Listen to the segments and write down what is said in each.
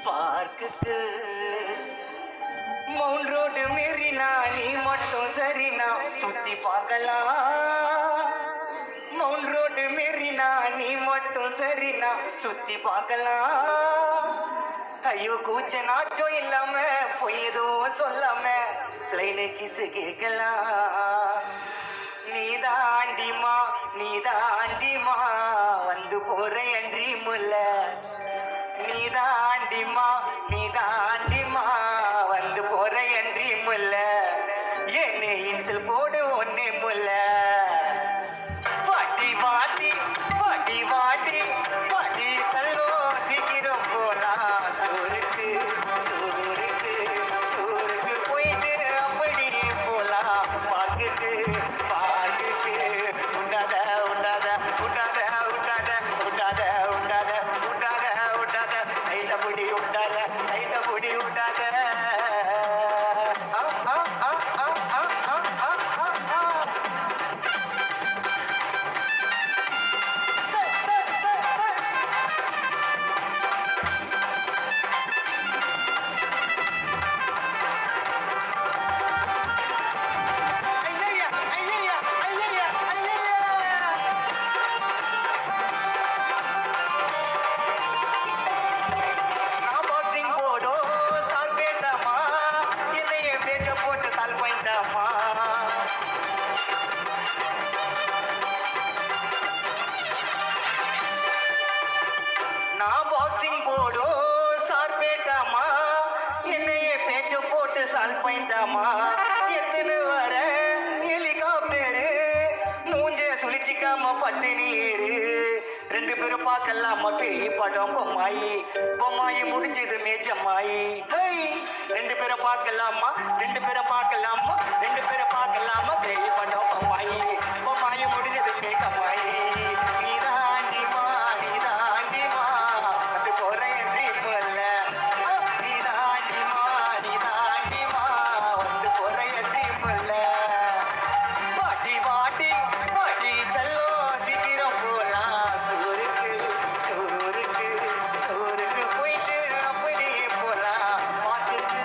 பார்க்குக்கு mount road மீறினா நீ மட்டும் சரினா சுத்தி பார்க்கலாம். மவுண்ட் ரோடு மீறினா நீ மட்டும் சரினா சுத்தி பார்க்கலாம். ஐயோ கூச்ச நாச்சம் இல்லாம பொய் எதுவும் சொல்லாம பிளைன கிசு கேட்கலாம். நீதாண்டிமா நீதாண்டிமா வந்து போற என்றி முல்ல. நீதாண்டிமா நீதாண்டிமா வந்து போற என்றி முல்ல. என்ன இன்சில் போடு ஒன்னே முல்ல. பாட்டி வாட்டி பாட்டி வாட்டி பாட்டி சல்லோ சீக்கிரம் போலாம். சோருக்கு சோருக்கு சோருக்கு போயிட்டு அப்படி போலாம். பார்க்குக்கு பார்க்குக்கு உண்டாத உண்டாத உண்டாத உண்டாத உண்டாத உண்டாத உண்டாத உண்டாத கைட்ட புடி உண்டாத கைட்ட புடி உண்டாத. நான் பாக்ஸிங் போடும் சார்பேட்டாமா என்னைய பேச்ச போட்டு சால்வ் பண்ணிட்டாமா. எத்தனை வர ஹெலிகாப்டரு மூஞ்ச சுழிச்சிக்காம பட்டு நீரு. ரெண்டு பேரும் பார்க்கலாமா பேய் படம் பொம்மாயி. பொம்மாயி முடிஞ்சது மேஜம்மாயி. ரெண்டு பேரை பார்க்கலாமா ரெண்டு பேரை பார்க்கலாமா ரெண்டு பேரை பார்க்கலாமா பேய் படம் பொம்மாயி. பொம்மாயி முடிஞ்சது மேகம்மாயி. நீதாண்டிமா நீதாண்டிமா அது போற என்று போல. நீதாண்டிமா நீதாண்டிமா வந்து போற என்று போல. பாட்டி பாட்டி பாட்டி செல்லோ சீக்கிரம் போலாம். சோருக்கு சோருக்கு சோருக்கு போயிட்டு அப்படியே போலாம். பார்த்துக்கு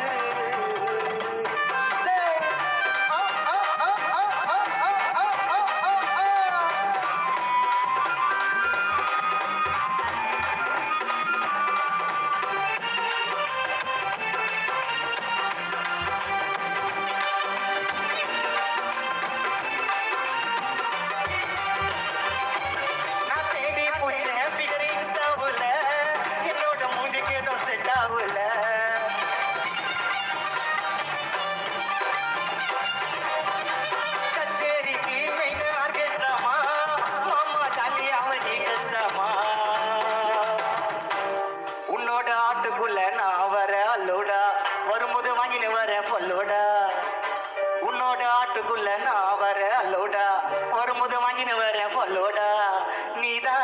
நான் தேடி பூச்சேன் ஃபிகரிங் ஸ்டவ்ல. என்னோட மூஞ்சிக்கு ஏதோ செட் ஆகல. கச்சேரிக்கு மெயின் ஆர்கெஸ்ட்ராமா மாமா ஜாலியா அவனி கஷ்டமா. உன்னோட ஆட்டுக்குள்ள நான் வர அல்லோடா வரும்போது வாங்கினு வர ஃபல்லோடா. உன்னோட ஆட்டுக்குள்ள நான் வர அல்லோடா வரும்போது வாங்கினு வர ஃபல்லோடா. நீதான்